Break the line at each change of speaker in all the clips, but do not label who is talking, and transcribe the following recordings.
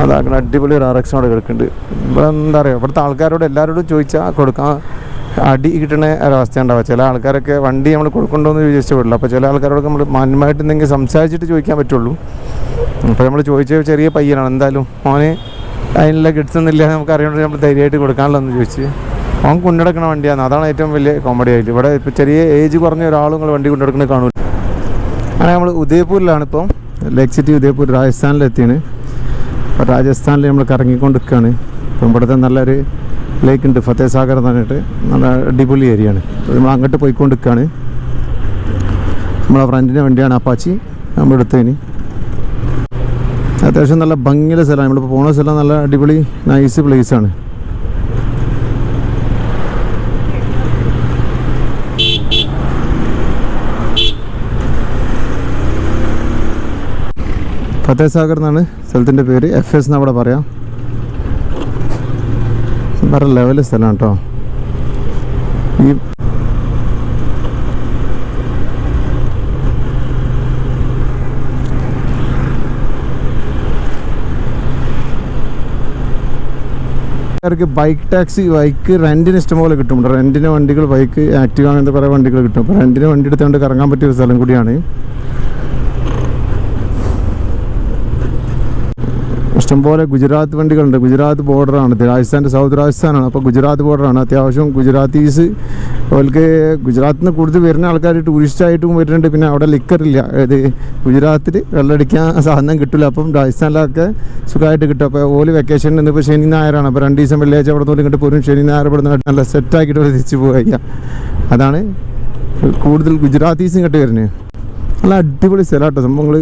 അതാക്കണം. അടിപൊളി ഒരു RX അവിടെ കിടക്കുന്നുണ്ട്. ഇവിടെ എന്താ പറയുക, ഇവിടുത്തെ ആൾക്കാരോട് എല്ലാവരോടും ചോദിച്ചാൽ കൊടുക്കാൻ അടി കിട്ടുന്ന ഒരവസ്ഥ ഉണ്ടാവുക. ചില ആൾക്കാരൊക്കെ വണ്ടി നമ്മൾ കൊടുക്കണ്ടോയെന്ന് ചോദിച്ചു വിടില്ല. അപ്പോൾ ചില ആൾക്കാരോടൊക്കെ നമ്മൾ മാന്യമായിട്ട് എന്തെങ്കിലും സംസാരിച്ചിട്ട് ചോദിക്കാൻ പറ്റുള്ളൂ. അപ്പോൾ നമ്മൾ ചോദിച്ച ചെറിയ പയ്യനാണ്, എന്തായാലും മോന് അതിനുള്ള കിട്ടുന്നില്ല നമുക്ക് അറിയണമെങ്കിൽ നമ്മൾ ധൈര്യമായിട്ട് കൊടുക്കാനുള്ളതെന്ന് ചോദിച്ച് അവൻ കൊണ്ടെടുക്കണ വണ്ടിയാണ്. അതാണ് ഏറ്റവും വലിയ കോമഡി ആയിട്ട്. ഇവിടെ ഇപ്പോൾ ചെറിയ ഏജ് കുറഞ്ഞ ഒരാളും നിങ്ങൾ വണ്ടി കൊണ്ടെടുക്കുന്നത് കാണൂല. അങ്ങനെ നമ്മൾ ഉദയപൂരിലാണ് ഇപ്പോൾ, ലേക്ക് സിറ്റി ഉദയപൂർ രാജസ്ഥാനിലെത്തിയാണ്. അപ്പോൾ രാജസ്ഥാനിൽ നമ്മൾ കറങ്ങിക്കൊണ്ടിരിക്കുകയാണ്. ഇപ്പം ഇവിടുത്തെ നല്ലൊരു ലേക്ക് ഉണ്ട്, ഫത്തേഹ് സാഗർ എന്ന് പറഞ്ഞിട്ട്, നല്ല അടിപൊളി ഏരിയയാണ്. അപ്പോൾ നമ്മൾ അങ്ങോട്ട് പോയിക്കൊണ്ടിരിക്കുകയാണ്. നമ്മളെ ഫ്രണ്ടിൻ്റെ വണ്ടിയാണ് അപ്പാച്ചി നമ്മളെടുത്തതിന്. അത്യാവശ്യം നല്ല ഭംഗിയുള്ള സ്ഥലമാണ്. നമ്മളിപ്പോൾ പോകുന്ന സ്ഥലം നല്ല അടിപൊളി നൈസ് പ്ലേസാണ്. ഫത്തേഹ് സാഗർ എന്നാണ് സ്ഥലത്തിൻ്റെ പേര്. FS എന്ന് അവിടെ പറയാം. വേറെ ലെവൽ സ്ഥലമാണ് കേട്ടോ. ഈ ബൈക്ക് ടാക്സി, ബൈക്ക് റെൻറ്റിന് ഇഷ്ടംപോലെ കിട്ടും. റെൻറ്റിന് വണ്ടികൾ, ബൈക്ക്, ആക്റ്റീവ് അങ്ങനത്തെ കുറേ വണ്ടികൾ കിട്ടും. അപ്പോൾ റെൻറ്റിന് വണ്ടി എടുത്തുകൊണ്ട് കറങ്ങാൻ പറ്റിയ ഒരു സ്ഥലം കൂടിയാണ്. ഇഷ്ടംപോലെ ഗുജറാത്ത് വണ്ടികളുണ്ട്. ഗുജറാത്ത് ബോർഡറാണ്, രാജസ്ഥാൻ്റെ സൗത്ത് രാജസ്ഥാനാണ്. അപ്പോൾ ഗുജറാത്ത് ബോർഡറാണ്. അത്യാവശ്യം ഗുജറാത്തീസ്, അവർക്ക് ഗുജറാത്തിൽ നിന്ന് കൂടുതൽ വരുന്ന ആൾക്കാർ ടൂറിസ്റ്റായിട്ടും വരുന്നുണ്ട്. പിന്നെ അവിടെ ലിക്കറില്ല, ഇത് ഗുജറാത്തിൽ വെള്ളമടിക്കാൻ സാധനം കിട്ടില്ല. അപ്പം രാജസ്ഥാനിലൊക്കെ സുഖമായിട്ട് കിട്ടും. അപ്പോൾ ഓല് വെക്കേഷൻ ഇന്നിപ്പോൾ ശനി ഞായറാണ്. അപ്പോൾ 2 ദിവസം വെള്ളിയാഴ്ച അവിടെ നിന്ന് ഇങ്ങോട്ട് പോരും, ശനി ഞായർ ഇവിടെ നിന്ന് നല്ല സെറ്റാക്കിയിട്ട് തിരിച്ച് പോവുക. അതാണ് കൂടുതൽ ഗുജറാത്തീസ് ഇങ്ങോട്ട് വരുന്നത്. നല്ല അടിപൊളി സ്ഥലമാട്ടോ. സംഭവങ്ങൾ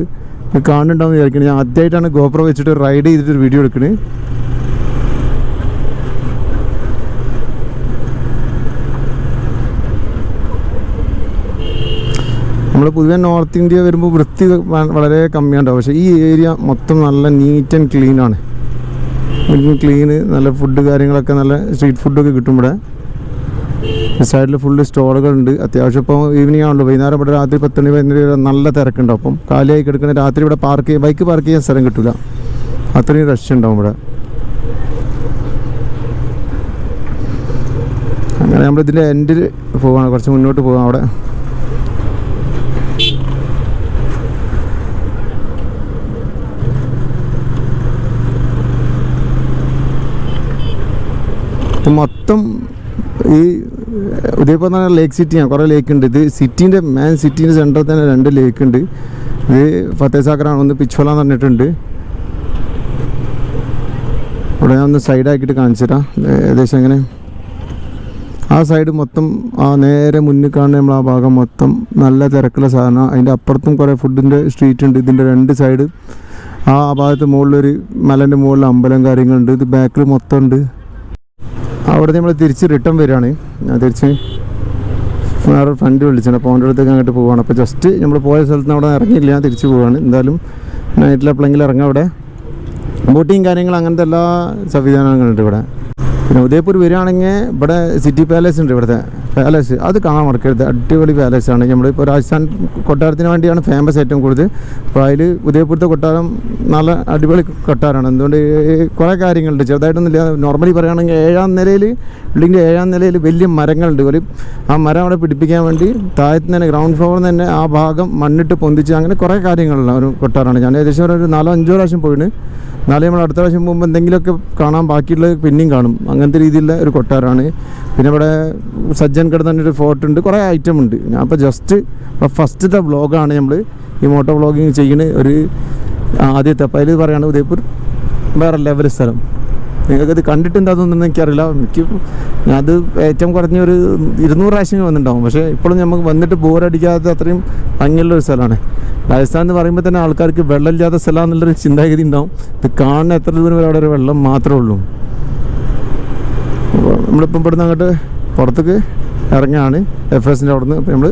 കാണുന്നുണ്ടാവും വിചാരിക്കുന്നത്. ഞാൻ ആദ്യമായിട്ടാണ് GoPro വെച്ചിട്ട് റൈഡ് ചെയ്തിട്ടൊരു വീഡിയോ എടുക്കുന്നത്. നമ്മൾ പൊതുവെ നോർത്ത് ഇന്ത്യ വരുമ്പോൾ വൃത്തി വളരെ കമ്മിയുണ്ടാവും. പക്ഷേ ഈ ഏരിയ മൊത്തം നല്ല നീറ്റ് ആൻഡ് ക്ലീനാണ്. ക്ലീന്, നല്ല ഫുഡ് കാര്യങ്ങളൊക്കെ, നല്ല സ്ട്രീറ്റ് ഫുഡൊക്കെ കിട്ടും ഇവിടെ. സൈഡിൽ ഫുള്ള് സ്റ്റോളുകളുണ്ട്. അത്യാവശ്യം ഇപ്പോൾ ഈവനിങ് ആണല്ലോ, വൈകുന്നേരം ഇവിടെ രാത്രി 10 മണി 11 വരെ നല്ല തിരക്കുണ്ട്. അപ്പം കാലിയായി കിടക്കുന്ന രാത്രി ഇവിടെ ബൈക്ക് പാർക്ക് ചെയ്യാൻ സ്ഥലം കിട്ടില്ല, അത്രയും റഷ് ഉണ്ടാവും ഇവിടെ. അങ്ങനെ നമ്മളിതിൻ്റെ എൻഡിൽ പോവാണ്, കുറച്ച് മുന്നോട്ട് പോകാം. അവിടെ മൊത്തം ഈ ഉദയപൂർ എന്ന് പറഞ്ഞാൽ ലേക്ക് സിറ്റിയാണ്. കുറേ ലേക്ക് ഉണ്ട്. ഇത് സിറ്റീൻ്റെ സിറ്റീൻ്റെ സെൻറ്ററിൽ തന്നെ 2 ലേക്ക് ഉണ്ട്. ഇത് ഫത്തേഹ് സാഗറാണ്, ഒന്ന് പിച്ച്വല എന്ന് പറഞ്ഞിട്ടുണ്ട്. ഇവിടെ ഞാൻ ഒന്ന് സൈഡാക്കിയിട്ട് കാണിച്ചു തരാം ഏകദേശം എങ്ങനെ. ആ സൈഡ് മൊത്തം, ആ നേരെ മുന്നിൽ കാണുന്ന നമ്മൾ ആ ഭാഗം മൊത്തം നല്ല തിരക്കുള്ള സാധനം. അതിൻ്റെ അപ്പുറത്തും കുറേ ഫുഡിൻ്റെ സ്ട്രീറ്റ് ഉണ്ട്. ഇതിൻ്റെ 2 സൈഡ് ആ ഭാഗത്ത് മുകളിലൊരു മലേൻ്റെ മുകളിൽ അമ്പലം കാര്യങ്ങളുണ്ട്. ഇത് ബാക്കിൽ മൊത്തം ഉണ്ട്. അവിടെ നമ്മൾ തിരിച്ച് റിട്ടേൺ വരികയാണ്. ഞാൻ തിരിച്ച് വേറെ ഫ്രണ്ട് വിളിച്ചിട്ടുണ്ട്. അപ്പോൾ അവൻ്റെ അടുത്തേക്ക് അങ്ങോട്ട് പോവുകയാണ്. അപ്പോൾ ജസ്റ്റ് നമ്മൾ പോയ സ്ഥലത്ത് നിന്ന് അവിടെ ഇറങ്ങിയില്ല, ഞാൻ തിരിച്ച് പോവുകയാണ്. എന്തായാലും നൈറ്റിൽ എപ്പോഴെങ്കിലും ഇറങ്ങാം. അവിടെ ബോട്ടിങ് കാര്യങ്ങൾ അങ്ങനത്തെ എല്ലാ സംവിധാനങ്ങളുണ്ട് ഇവിടെ. പിന്നെ ഉദയപൂർ വരികയാണെങ്കിൽ ഇവിടെ സിറ്റി പാലസ് ഉണ്ട്. ഇവിടുത്തെ പാലസ് അത് കാണാൻ മറക്കരുത്, അടിപൊളി പാലസാണ്. നമ്മളിപ്പോൾ രാജസ്ഥാൻ കൊട്ടാരത്തിന് വേണ്ടിയാണ് ഫേമസ് ഏറ്റവും കൂടുതൽ. അപ്പോൾ അതിൽ ഉദയപൂരത്തെ കൊട്ടാരം നല്ല അടിപൊളി കൊട്ടാരമാണ്. എന്തുകൊണ്ട് കുറേ കാര്യങ്ങളുണ്ട്, ചെറുതായിട്ടൊന്നുമില്ല. നോർമലി പറയുകയാണെങ്കിൽ 7ാം നിലയിൽ, ബിൽഡിങ്ങിൻ്റെ 7ാം നിലയിൽ വലിയ മരങ്ങളുണ്ട്. ഒരു ആ മരം അവിടെ പിടിപ്പിക്കാൻ വേണ്ടി താഴത്ത് തന്നെ ഗ്രൗണ്ട് ഫ്ലോറിൽ തന്നെ ആ ഭാഗം മണ്ണിട്ട് പൊന്തിച്ച്, അങ്ങനെ കുറേ കാര്യങ്ങളുള്ള ഒരു കൊട്ടാരമാണ്. ഞാൻ ഏകദേശം ഒരു 4-5 പ്രാവശ്യം പോയിന്. എന്നാലും നമ്മൾ അടുത്ത പ്രാവശ്യം പോകുമ്പോൾ എന്തെങ്കിലുമൊക്കെ കാണാൻ, ബാക്കിയുള്ളത് പിന്നെയും കാണും. അങ്ങനത്തെ രീതിയിലുള്ള ഒരു കൊട്ടാരമാണ്. പിന്നെ ഇവിടെ സജ്ജൻഗഡ് തന്നെ ഒരു ഫോർട്ട് ഉണ്ട്, കുറേ ഐറ്റം ഉണ്ട്. ഞാൻ അപ്പോൾ ജസ്റ്റ് ഫസ്റ്റത്തെ വ്ളോഗാണ് നമ്മൾ ഈ മോട്ടോ വ്ളോഗിങ് ചെയ്യുന്ന ഒരു ആദ്യത്തെ. അപ്പോൾ അതിൽ പറയുകയാണ് ഉദയപൂർ വേറെ ലെവൽ സ്ഥലം. നിങ്ങൾക്കത് കണ്ടിട്ട് എന്താണെന്നൊന്നും എനിക്കറിയില്ല. ഞാനത് ഏറ്റവും കുറഞ്ഞൊരു 200 പ്രാവശ്യം വന്നിട്ടുണ്ടാവും. പക്ഷേ ഇപ്പോഴും നമുക്ക് വന്നിട്ട് ബോറടിക്കാത്ത അത്രയും ഭംഗിയുള്ളൊരു സ്ഥലമാണ്. രാജസ്ഥാൻ എന്ന് പറയുമ്പോൾ തന്നെ ആൾക്കാർക്ക് വെള്ളമില്ലാത്ത സ്ഥലമാണെന്നുള്ളൊരു ചിന്താഗതി ഉണ്ടാവും. ഇത് കാണുന്ന എത്ര ദൂരം വരെ അവിടെ ഒരു വെള്ളം മാത്രമേ ഉള്ളൂ. അപ്പോൾ നമ്മളിപ്പം ഇവിടുന്ന് അങ്ങോട്ട് പുറത്തേക്ക് ഇറങ്ങുകയാണ് FSൻ്റെ അവിടെ നിന്ന്. അപ്പോൾ നമ്മൾ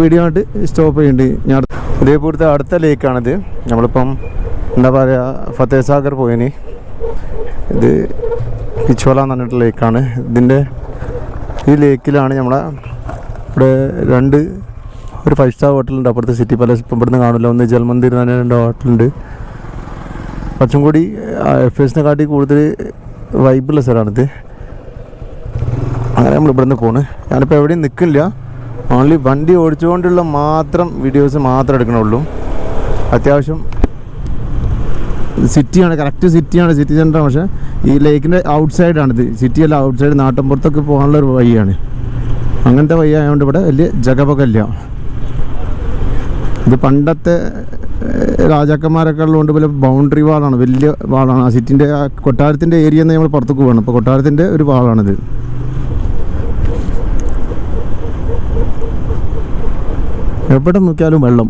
വീഡിയോ ആയിട്ട് സ്റ്റോപ്പ് ചെയ്യുന്നുണ്ട്. ഞാൻ ഉദയപൂരത്തെ അടുത്ത ലേക്കാണിത്. നമ്മളിപ്പം എന്താ പറയുക, ഫത്തേഹ് സാഗർ പോയിന്. ഇത് പിച്ച്വല എന്ന് പറഞ്ഞിട്ടുള്ള ലേക്കാണ്. ഇതിൻ്റെ ഈ ലേക്കിലാണ് നമ്മളെ ഇവിടെ ഒരു 5 സ്റ്റാർ ഹോട്ടലുണ്ട്. അപ്പുറത്ത് സിറ്റി പാലസ് ഇപ്പം ഇവിടുന്ന് കാണില്ല. ഒന്ന് ജൽമന്ദിർ തന്നെ 2 ഹോട്ടലുണ്ട്. കുറച്ചും കൂടി FS കാട്ടി കൂടുതൽ വൈബുള്ള സ്ഥലമാണിത്. അങ്ങനെ നമ്മൾ ഇവിടുന്ന് പോണ്. ഞാനിപ്പോൾ എവിടെയും നിൽക്കില്ല, ഓൺലി വണ്ടി ഓടിച്ചുകൊണ്ടുള്ള മാത്രം വീഡിയോസ് മാത്രം എടുക്കണുള്ളൂ. അത്യാവശ്യം സിറ്റിയാണ്, കറക്റ്റ് സിറ്റിയാണ്, സിറ്റി സെൻ്ററാണ്. പക്ഷേ ഈ ലേക്കിൻ്റെ ഔട്ട് സൈഡാണിത്, സിറ്റിയല്ല ഔട്ട് സൈഡ്, നാട്ടിൻപുറത്തൊക്കെ പോകാനുള്ളൊരു വഴിയാണ്. അങ്ങനത്തെ വഴി ആയതുകൊണ്ട് ഇവിടെ വലിയ ജഗപകല്ല. ഇത് പണ്ടത്തെ രാജാക്കന്മാരൊക്കെ ഉള്ളതുകൊണ്ട് പോലെ ബൗണ്ടറി വാളാണ്, വലിയ വാളാണ്. ആ സിറ്റിൻ്റെ കൊട്ടാരത്തിൻ്റെ ഏരിയ നിന്ന് നമ്മൾ പുറത്തേക്ക് പോകണം. അപ്പോൾ കൊട്ടാരത്തിൻ്റെ ഒരു വാളാണിത്. എവിടെ നോക്കിയാലും വെള്ളം.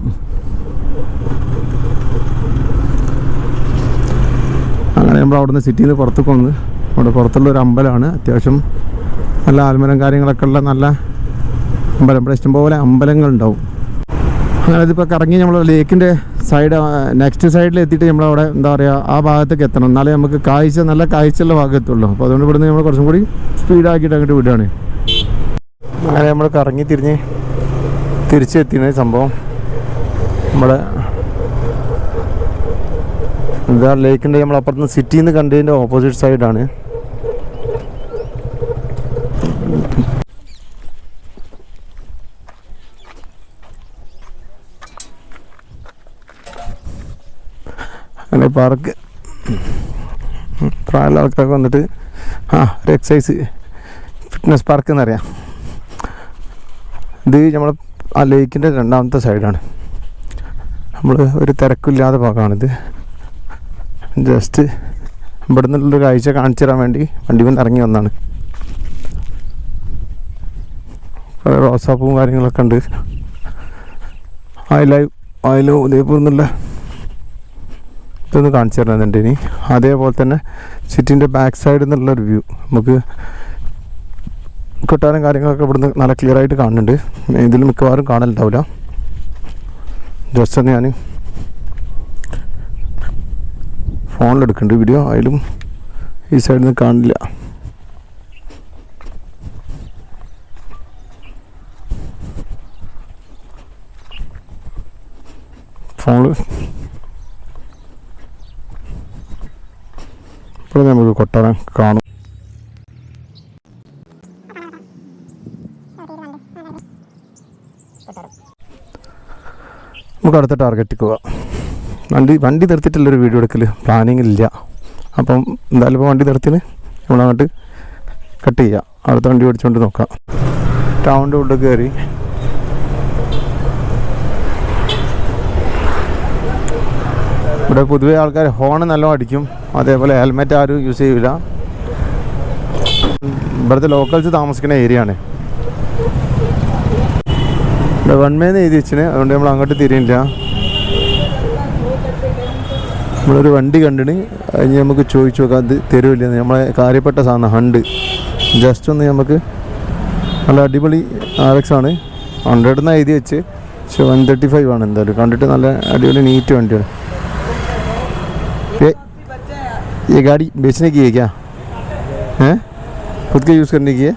അങ്ങനെ നമ്മൾ അവിടെ നിന്ന് സിറ്റിയിൽ നിന്ന് പുറത്തേക്ക് വന്ന് അവിടെ പുറത്തുള്ളൊരു അമ്പലമാണ്. അത്യാവശ്യം നല്ല ആൽമരം കാര്യങ്ങളൊക്കെ ഉള്ള നല്ല അമ്പലം. ഇവിടെ ഇഷ്ടംപോലെ അമ്പലങ്ങളുണ്ടാവും. അങ്ങനെ ഇതിപ്പോൾ കറങ്ങി നമ്മൾ ലേക്കിൻ്റെ സൈഡ് നെക്സ്റ്റ് സൈഡിൽ എത്തിയിട്ട് നമ്മളവിടെ എന്താ പറയുക ആ ഭാഗത്തേക്ക് എത്തണം, എന്നാലേ നമുക്ക് കാഴ്ച നല്ല കാഴ്ചയുള്ള ഭാഗത്തുള്ളൂ. അപ്പോൾ അതുകൊണ്ട് ഇവിടുന്ന് നമ്മൾ കുറച്ചും കൂടി സ്പീഡാക്കിയിട്ട് അങ്ങോട്ട് വിടുകയാണ്. അങ്ങനെ നമ്മൾ കറങ്ങി തിരിച്ചെത്തിയ സംഭവം നമ്മുടെ എന്താ ലേക്കിൻ്റെ നമ്മൾ അപ്പുറത്തുനിന്ന് സിറ്റിയിൽ നിന്ന് കണ്ടതിൻ്റെ ഓപ്പോസിറ്റ് സൈഡാണ്. അങ്ങനെ പാർക്ക് പ്രായമുള്ള ആൾക്കാരൊക്കെ വന്നിട്ട് ഒരു എക്സസൈസ് ഫിറ്റ്നസ് പാർക്ക് എന്നറിയാം. ഇത് നമ്മൾ ആ ലേക്കിൻ്റെ രണ്ടാമത്തെ സൈഡാണ്. നമ്മൾ ഒരു തിരക്കില്ലാത്ത ഭാഗമാണിത്. ജസ്റ്റ് ഇവിടെ നിന്നുള്ളൊരു കാഴ്ച കാണിച്ചു തരാൻ വേണ്ടി വണ്ടി കൊണ്ട് ഇറങ്ങി വന്നാണ്. കുറേ റോസാപ്പൂവും കാര്യങ്ങളൊക്കെ ഉണ്ട്. അതിലും ഉദയപൂർ എന്നുള്ള ഇതൊന്ന് കാണിച്ചു തരുന്നുണ്ട് ഇനി. അതേപോലെ തന്നെ സിറ്റിൻ്റെ ബാക്ക് സൈഡിൽ നിന്നുള്ളൊരു വ്യൂ നമുക്ക് കൊട്ടാരം കാര്യങ്ങളൊക്കെ ഇവിടുന്ന് നല്ല ക്ലിയർ ആയിട്ട് കാണുന്നുണ്ട്. ഇതിൽ മിക്കവാറും കാണലുണ്ടാവില്ല. ജസ്റ്റ് ഒന്ന് ഞാൻ ഫോണിലെടുക്കുന്നുണ്ട് വീഡിയോ, അതിലും ഈ സൈഡിൽ നിന്ന് കാണില്ല. ഫോണിൽ ഇപ്പോൾ നമുക്ക് കൊട്ടാരം കാണും. നമുക്ക് അടുത്ത ടാർഗറ്റിൽ പോവാം. വണ്ടി നിർത്തിയിട്ടുള്ളൊരു വീഡിയോ എടുക്കൽ പ്ലാനിങ് ഇല്ല. അപ്പം എന്തായാലും ഇപ്പോൾ വണ്ടി നിർത്തിന് നമ്മളങ്ങോട്ട് കട്ട് ചെയ്യാം. അടുത്ത വണ്ടി ഓടിച്ചുകൊണ്ട് നോക്കാം. ടൗണിൻ്റെ ഉള്ളിൽ കയറി ഇവിടെ പൊതുവെ ആൾക്കാർ ഹോൺ നല്ലോണം അടിക്കും. അതേപോലെ ഹെൽമെറ്റ് ആരും യൂസ് ചെയ്യില്ല. ഇവിടുത്തെ ലോക്കൽസ് താമസിക്കുന്ന ഏരിയ ആണ്. ഇവിടെ വൺമേന്ന് എഴുതി വെച്ചിന്, അതുകൊണ്ട് നമ്മൾ അങ്ങോട്ട് തിരിയില്ല. നമ്മളൊരു വണ്ടി കണ്ടിന്, കഴിഞ്ഞ് നമുക്ക് ചോദിച്ചു നോക്കാം അത് തരുമില്ലെന്ന്. നമ്മളെ കാര്യപ്പെട്ട സാധനം ഹണ്ട് ജസ്റ്റ് ഒന്ന് നമുക്ക് നല്ല അടിപൊളി RX ആണ്. 100 എന്ന് എഴുതി വെച്ച്, പക്ഷെ 135 ആണ്. എന്തായാലും കണ്ടിട്ട് നല്ല അടിപൊളി നീറ്റ് വണ്ടിയാണ്. ये गाड़ी बेचने की है क्या? हैं? खुद के यूज़ करने की है?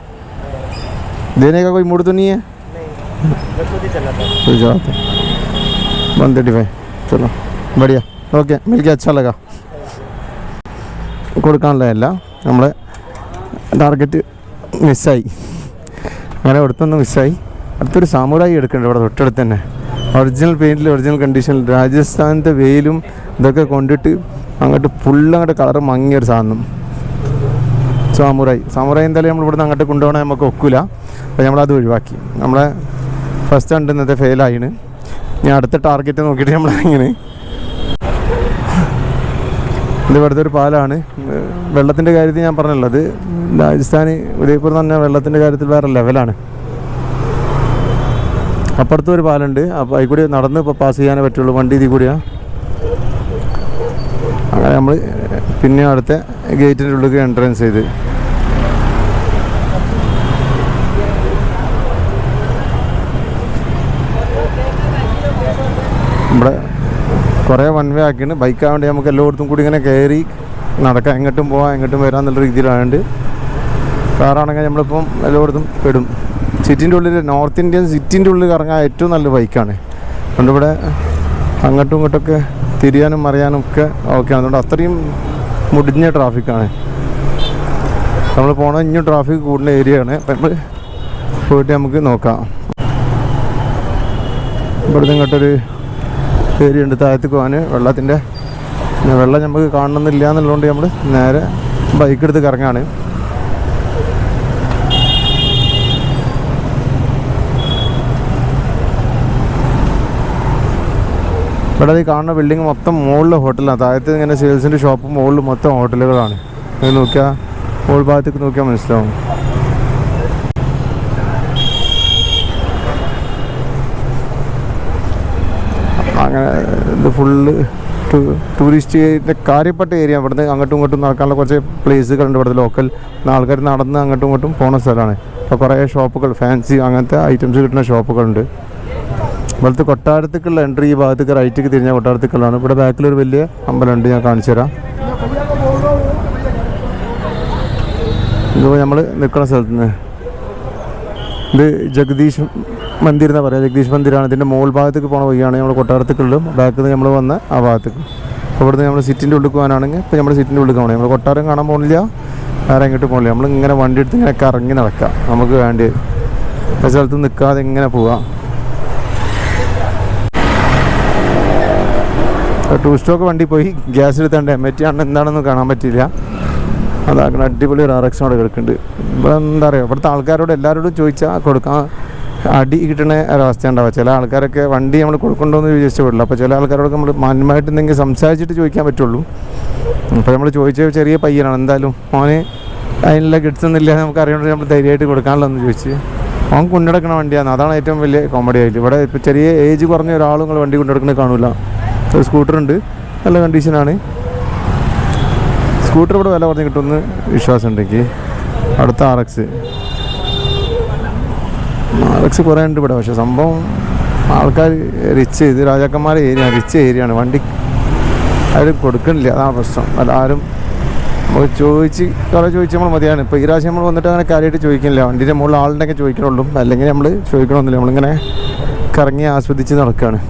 देने का कोई मूड तो नहीं है? तो जाते 135. चलो बढ़िया, ओके, मिल के अच्छा लगा. കൊടുക്കാനുള്ളതല്ല, നമ്മളെ ടാർഗറ്റ് മിസ്സായി. അങ്ങനെ അടുത്തൊന്ന് മിസ്സായി. അടുത്തൊരു സാമുറായി എടുക്കുന്നുണ്ട് ഇവിടെ തൊട്ടടുത്ത് തന്നെ. ഒറിജിനൽ പെയിൻറ്റിൽ ഒറിജിനൽ കണ്ടീഷനിൽ രാജസ്ഥാനത്തെ വെയിലും ഇതൊക്കെ കൊണ്ടിട്ട് അങ്ങോട്ട് ഫുള്ളങ്ങോട്ട് കളറ് മങ്ങിയൊരു സാധനം സാമുറായി എന്തായാലും നമ്മൾ ഇവിടുന്ന് അങ്ങോട്ട് കൊണ്ടുപോകണേ നമുക്ക് ഒക്കില്ല. അപ്പോൾ നമ്മളത് ഒഴിവാക്കി. നമ്മളെ ഫസ്റ്റ് കണ്ട് ഇന്നത്തെ ഫെയിലായിന്. ഞാൻ അടുത്ത ടാർഗറ്റ് നോക്കിയിട്ട് നമ്മളിങ്ങനെ ഇത് ഇവിടുത്തെ ഒരു പാലാണ്. വെള്ളത്തിൻ്റെ കാര്യത്തിൽ ഞാൻ പറഞ്ഞുള്ളത് രാജസ്ഥാൻ ഉദയപൂർ എന്ന് പറഞ്ഞാൽ വെള്ളത്തിൻ്റെ കാര്യത്തിൽ വേറെ ലെവലാണ്. അപ്പുറത്തും ഒരു പാലുണ്ട്. അപ്പോൾ അതിൽ കൂടി നടന്ന് ഇപ്പോൾ പാസ് ചെയ്യാനേ പറ്റുള്ളൂ, വണ്ടി ഇതിൽ കൂടിയാണ്. അങ്ങനെ നമ്മൾ പിന്നെ അടുത്ത ഗേറ്റിൻ്റെ ഉള്ളിൽ എൻട്രൻസ് ചെയ്ത് ഇവിടെ കുറേ വൺ വേ ആക്കിയാണ്. ബൈക്കാവേണ്ടി നമുക്ക് എല്ലായിടത്തും കൂടി ഇങ്ങനെ കയറി നടക്കാം, എങ്ങോട്ടും പോകാം എങ്ങോട്ടും വരാമെന്നുള്ള രീതിയിലായതുകൊണ്ട്. കാറാണെങ്കിൽ നമ്മളിപ്പം എല്ലായിടത്തും പെടും. സിറ്റിൻ്റെ ഉള്ളിൽ നോർത്ത് ഇന്ത്യൻ സിറ്റിൻ്റെ ഉള്ളിൽ കറങ്ങാൻ ഏറ്റവും നല്ല ബൈക്കാണ്. അതുകൊണ്ട് ഇവിടെ അങ്ങോട്ടും ഇങ്ങോട്ടൊക്കെ തിരിയാനും മറിയാനും ഒക്കെ ഓക്കെയാണ്. അതുകൊണ്ട് അത്രയും മുടിഞ്ഞ ട്രാഫിക്കാണ്. നമ്മൾ പോണ ഇനിയും ട്രാഫിക് കൂടുന്ന ഏരിയയാണ്. അപ്പം നമ്മൾ പോയിട്ട് നമുക്ക് നോക്കാം. ഇവിടുന്ന് ഇങ്ങോട്ടൊരു ഏരിയ ഉണ്ട് താഴത്തേക്ക് പോകാൻ വെള്ളത്തിൻ്റെ. വെള്ളം നമുക്ക് കാണണമെന്നില്ല എന്നുള്ളതുകൊണ്ട് നമ്മൾ നേരെ ബൈക്ക് എടുത്ത് കറങ്ങാണ്. ഇവിടെ ഈ കാണുന്ന ബിൽഡിങ് മൊത്തം മുകളിലെ ഹോട്ടലാണ്. താഴത്ത് ഇങ്ങനെ സെയിൽസിൻ്റെ ഷോപ്പും മുകളിൽ മൊത്തം ഹോട്ടലുകളാണ്. അത് നോക്കിയാൽ മുകൾ ഭാഗത്തേക്ക് നോക്കിയാൽ മനസ്സിലാവും. അങ്ങനെ ഇത് ഫുള്ള് ടൂറിസ്റ്റിൻ്റെ കാര്യപ്പെട്ട ഏരിയ. ഇവിടുന്ന് അങ്ങോട്ടും ഇങ്ങോട്ടും നടക്കാനുള്ള കുറച്ച് പ്ലേസുകളുണ്ട്. ഇവിടുത്തെ ലോക്കൽ ആൾക്കാർ നടന്ന് അങ്ങോട്ടും ഇങ്ങോട്ടും പോകുന്ന സ്ഥലമാണ്. അപ്പോൾ കുറേ ഷോപ്പുകൾ, ഫാൻസി അങ്ങനത്തെ ഐറ്റംസ് കിട്ടുന്ന ഷോപ്പുകളുണ്ട്. ഇവിടുത്തെ കൊട്ടാരത്തേക്കുള്ള എൻട്രി ഈ ഭാഗത്തേക്ക് റൈറ്റിക്ക് തിരിഞ്ഞ കൊട്ടാരത്തേക്കുള്ളതാണ്. ഇവിടെ ബാക്കിലൊരു വലിയ അമ്പലമുണ്ട്, ഞാൻ കാണിച്ചു തരാം. ഇതിപ്പോൾ നമ്മൾ നിൽക്കുന്ന സ്ഥലത്ത് നിന്ന് ഇത് ജഗദീഷ് മന്ദിർ എന്നാണ് പറയുക. ജഗദീഷ് മന്ദിരാണ്. ഇതിൻ്റെ മുകൾ ഭാഗത്തേക്ക് പോകണ വഴിയാണ് നമ്മൾ കൊട്ടാരത്തേക്കുള്ളും ബാക്കിൽ നിന്ന് നമ്മൾ വന്ന ആ ഭാഗത്തേക്ക്. അപ്പോൾ ഇവിടുന്ന് നമ്മൾ സിറ്റിൻ്റെ ഉള്ളിൽ പോകാനാണെങ്കിൽ ഇപ്പോൾ നമ്മൾ സിറ്റിൻ്റെ ഉള്ളിൽ പോകണം. നമ്മൾ കൊട്ടാരം കാണാൻ പോകുന്നില്ല, വേറെ എങ്ങോട്ട് പോകണില്ല. നമ്മൾ ഇങ്ങനെ വണ്ടി എടുത്ത് ഇങ്ങനെ കറങ്ങി നടക്കാം. നമുക്ക് വേണ്ടി ആ സ്ഥലത്ത് നിൽക്കാതെ ഇങ്ങനെ പോവാം. ടൂറിസ്റ്റൊക്കെ വണ്ടി പോയി ഗ്യാസ് എടുത്താണ്ട് MIT ആണ് എന്താണെന്ന് കാണാൻ പറ്റില്ല. അതാക്കണം. അടിപൊളി ഒരു RX അവിടെ കിടക്കുന്നുണ്ട്. ഇവിടെ എന്താ പറയുക, ഇവിടുത്തെ ആൾക്കാരോട് എല്ലാവരോടും ചോദിച്ചാൽ കൊടുക്കാൻ അടി കിട്ടുന്ന ഒരവസ്ഥ ഉണ്ടാവുക. ചില ആൾക്കാരൊക്കെ വണ്ടി നമ്മൾ കൊടുക്കണ്ടോയെന്ന് വിചാരിച്ചു വിടില്ല. അപ്പോൾ ചില ആൾക്കാരോടൊക്കെ നമ്മൾ മാന്യമായിട്ട് എന്തെങ്കിലും സംസാരിച്ചിട്ട് ചോദിക്കാൻ പറ്റുള്ളൂ. അപ്പോൾ നമ്മൾ ചോദിച്ച ചെറിയ പയ്യനാണ്. എന്തായാലും മോന് അതിനുള്ള കിഡ്സ് ഒന്നുമില്ല, നമുക്ക് അറിയണമെങ്കിൽ നമ്മൾ ധൈര്യമായിട്ട് കൊടുക്കാനുള്ളതെന്ന് ചോദിച്ച് അവൻ കൊണ്ടുനടക്കുന്ന വണ്ടിയാണ്. അതാണ് ഏറ്റവും വലിയ കോമഡി ആയിട്ട്. ഇവിടെ ഇപ്പോൾ ചെറിയ ഏജ് കുറഞ്ഞ ഒരാളും നിങ്ങൾ വണ്ടി കൊണ്ടുനടക്കുന്നത് കാണില്ല. ഒരു സ്കൂട്ടറുണ്ട്, നല്ല കണ്ടീഷനാണ്. സ്കൂട്ടർ ഇവിടെ വില കുറഞ്ഞ് കിട്ടുമെന്ന് വിശ്വാസം ഉണ്ടെങ്കിൽ. അടുത്ത RX കുറേ ഉണ്ട് ഇവിടെ. പക്ഷേ സംഭവം ആൾക്കാർ റിച്ച്, ഇത് രാജാക്കന്മാരുടെ ഏരിയ, റിച്ച് ഏരിയയാണ്. വണ്ടി ആരും കൊടുക്കണില്ല, അതാണ് പ്രശ്നം. അല്ല ആരും നമ്മൾ ചോദിച്ച് നമ്മൾ മതിയാണ്. ഇപ്പോൾ ഈ പ്രാവശ്യം നമ്മൾ വന്നിട്ട് അങ്ങനെ കാര്യമായിട്ട് ചോദിക്കുന്നില്ല. വണ്ടീൻ്റെ മുകളിൽ ആളുണ്ടെങ്കിൽ ചോദിക്കണുള്ളൂ, അല്ലെങ്കിൽ നമ്മൾ ചോദിക്കണമെന്നില്ല. നമ്മളിങ്ങനെ കറങ്ങി ആസ്വദിച്ച് നടക്കുകയാണ്.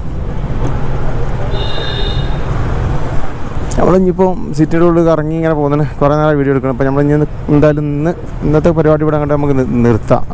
നമ്മളിപ്പോൾ സിറ്റിയുടെ ഉള്ളിൽ കറങ്ങി ഇങ്ങനെ പോകുന്നതിന് കുറേ നേരം വീഡിയോ എടുക്കണം. അപ്പോൾ നമ്മളിനി എന്തായാലും ഇന്നത്തെ പരിപാടി ഇവിടെ കണ്ട് നമുക്ക് നിർത്താം.